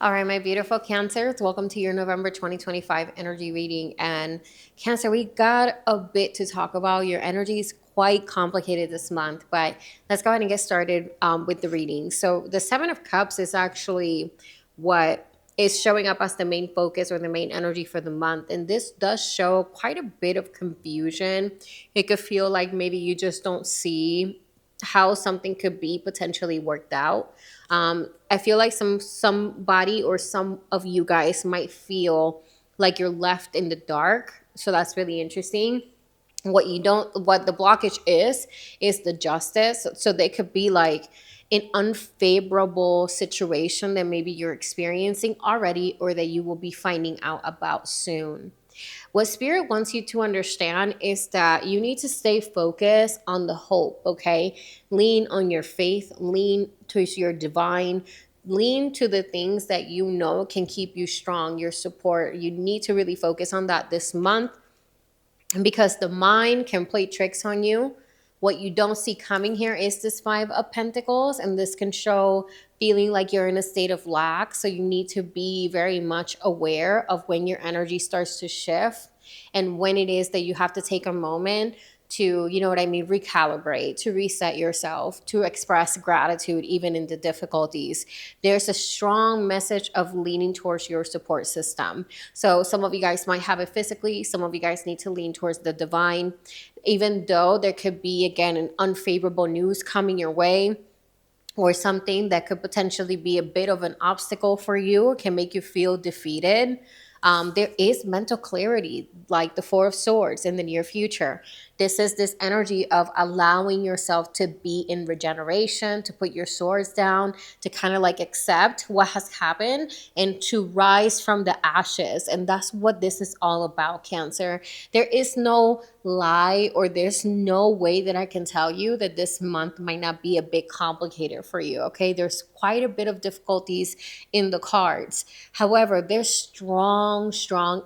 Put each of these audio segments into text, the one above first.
All right, my beautiful Cancers, welcome to your November 2025 energy reading. And Cancer, we got a bit to talk about. Your energy is quite complicated this month, but let's go ahead and get started with the reading. So, the Seven of Cups is actually what is showing up as the main focus or the main energy for the month. And this does show quite a bit of confusion. It could feel like maybe you just don't see how something could be potentially worked out. I feel like somebody or some of you guys might feel like you're left in the dark. So that's really interesting. What the blockage is the justice. So they could be like an unfavorable situation that maybe you're experiencing already or that you will be finding out about soon. What spirit wants you to understand is that you need to stay focused on the hope, okay? Lean on your faith, lean to your divine, lean to the things that you know can keep you strong, your support. You need to really focus on that this month because the mind can play tricks on you. What you don't see coming here is this Five of Pentacles, and this can show feeling like you're in a state of lack. So you need to be very much aware of when your energy starts to shift and when it is that you have to take a moment to, you know what I mean, recalibrate, to reset yourself, to express gratitude even in the difficulties. There's a strong message of leaning towards your support system. So some of you guys might have it physically, some of you guys need to lean towards the divine, even though there could be, again, an unfavorable news coming your way or something that could potentially be a bit of an obstacle for you or can make you feel defeated. There is mental clarity, like the Four of Swords in the near future. This is this energy of allowing yourself to be in regeneration, to put your swords down, to kind of like accept what has happened and to rise from the ashes. And that's what this is all about, Cancer. There is no lie or there's no way that I can tell you that this month might not be a bit complicated for you, okay? There's quite a bit of difficulties in the cards. However, there's strong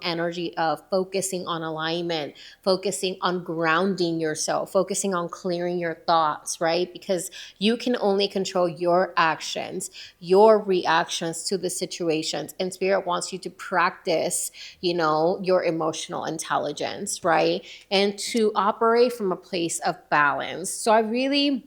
energy of focusing on alignment, focusing on grounding yourself, focusing on clearing your thoughts, right? Because you can only control your actions, your reactions to the situations. And Spirit wants you to practice, your emotional intelligence, right? And to operate from a place of balance. So I really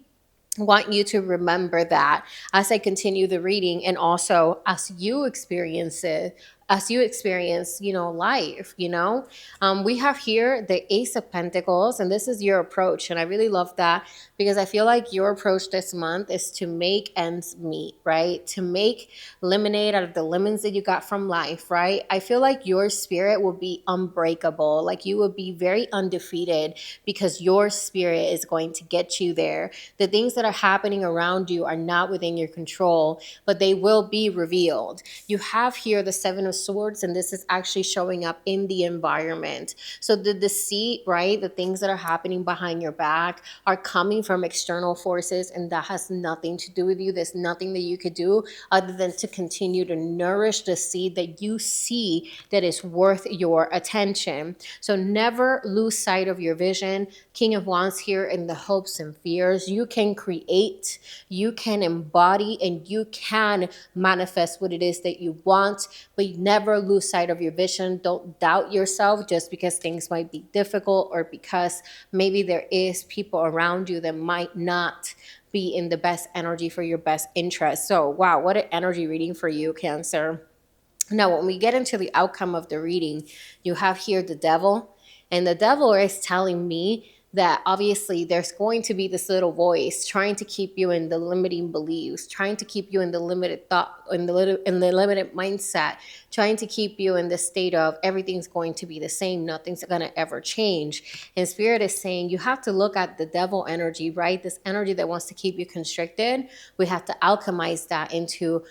want you to remember that as I continue the reading and also as you experience it, life. We have here the Ace of Pentacles, and this is your approach. And I really love that because I feel like your approach this month is to make ends meet, right? To make lemonade out of the lemons that you got from life, right? I feel like your spirit will be unbreakable, like you will be very undefeated because your spirit is going to get you there. The things that are happening around you are not within your control, but they will be revealed. You have here the Seven of Swords, and this is actually showing up in the environment. So the deceit, right? The things that are happening behind your back are coming from external forces, and that has nothing to do with you. There's nothing that you could do other than to continue to nourish the seed that you see that is worth your attention. So never lose sight of your vision. King of Wands here in the hopes and fears. You can create, you can embody, and you can manifest what it is that you want, but never lose sight of your vision. Don't doubt yourself just because things might be difficult or because maybe there is people around you that might not be in the best energy for your best interest. So, wow, what an energy reading for you, Cancer. Now, when we get into the outcome of the reading, you have here the Devil, and the Devil is telling me that obviously there's going to be this little voice trying to keep you in the limiting beliefs, trying to keep you in the limited thought, in the limited mindset, trying to keep you in the state of everything's going to be the same, nothing's going to ever change. And Spirit is saying you have to look at the Devil energy, right? This energy that wants to keep you constricted. We have to alchemize that into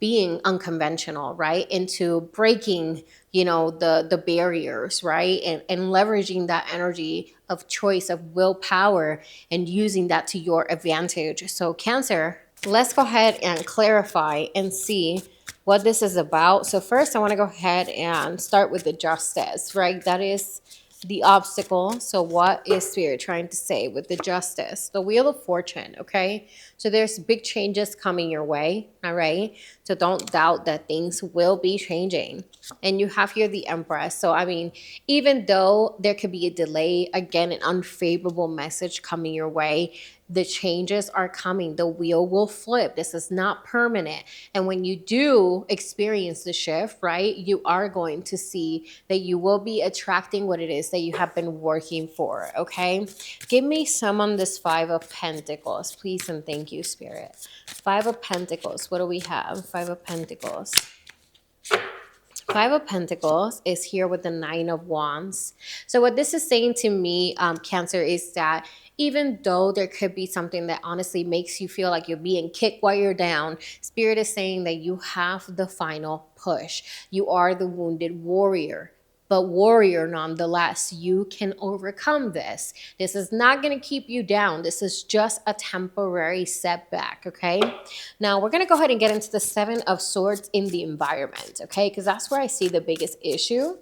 being unconventional, right? Into breaking, the barriers, right? And leveraging that energy of choice, of willpower, and using that to your advantage. So Cancer, let's go ahead and clarify and see what this is about. So first I want to go ahead and start with the Justice, right? That is the obstacle. So what is Spirit trying to say with the Justice? The Wheel of Fortune, okay? So there's big changes coming your way, all right? So don't doubt that things will be changing. And you have here the Empress. So, I mean, even though there could be a delay, again, an unfavorable message coming your way, the changes are coming. The wheel will flip. This is not permanent. And when you do experience the shift, right, you are going to see that you will be attracting what it is that you have been working for, okay? Give me some on this Five of Pentacles, please, and thank you, Spirit. Five of Pentacles. What do we have? Five of Pentacles. Five of Pentacles is here with the Nine of Wands. So what this is saying to me, Cancer, is that even though there could be something that honestly makes you feel like you're being kicked while you're down, Spirit is saying that you have the final push. You are the wounded warrior. But warrior, nonetheless, you can overcome this. This is not going to keep you down. This is just a temporary setback, okay? Now, we're going to go ahead and get into the Seven of Swords in the environment, okay? Because that's where I see the biggest issue.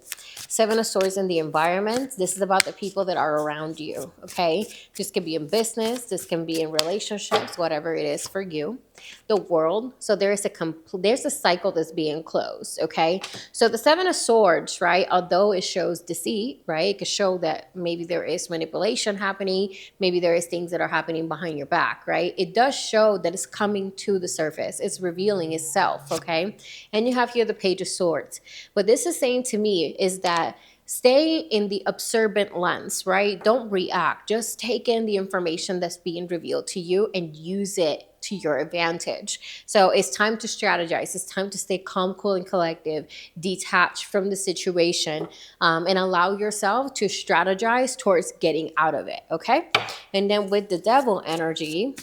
Seven of Swords in the environment. This is about the people that are around you, okay? This can be in business. This can be in relationships, whatever it is for you. The World. So there's a cycle that's being closed, okay? So the Seven of Swords, right, although it shows deceit, right, it could show that maybe there is manipulation happening, maybe there is things that are happening behind your back, right? It does show that it's coming to the surface. It's revealing itself, okay? And you have here the Page of Swords. What this is saying to me is that stay in the observant lens, right? Don't react. Just take in the information that's being revealed to you and use it to your advantage. So it's time to strategize. It's time to stay calm, cool, and collective, detach from the situation, and allow yourself to strategize towards getting out of it, okay? And then with the Devil energy,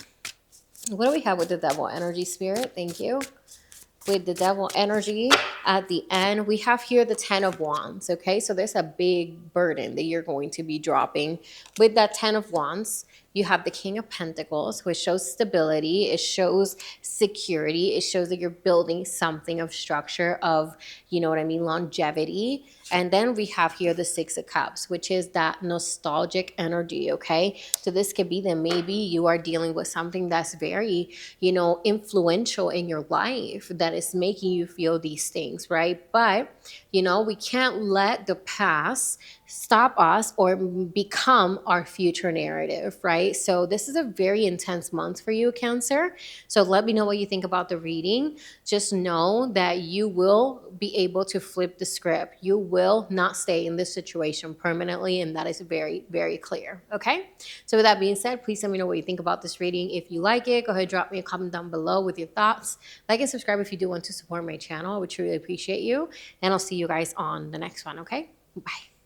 what do we have with the Devil energy, Spirit? Thank you. With the Devil energy at the end, we have here the Ten of Wands, okay? So there's a big burden that you're going to be dropping. With that Ten of Wands, you have the King of Pentacles, which shows stability. It shows security. It shows that you're building something of structure, of, you know what I mean, longevity. And then we have here the Six of Cups, which is that nostalgic energy, okay? So this could be that maybe you are dealing with something that's very, you know, influential in your life that is making you feel these things, right? But, you know, we can't let the past stop us or become our future narrative, right? So this is a very intense month for you, Cancer. So let me know what you think about the reading. Just know that you will be able to flip the script. You will not stay in this situation permanently, and that is very, very clear, okay? So with that being said, please let me know what you think about this reading. If you like it, go ahead and drop me a comment down below with your thoughts. Like and subscribe if you do want to support my channel. I would truly appreciate you, and I'll see you guys on the next one, okay? Bye.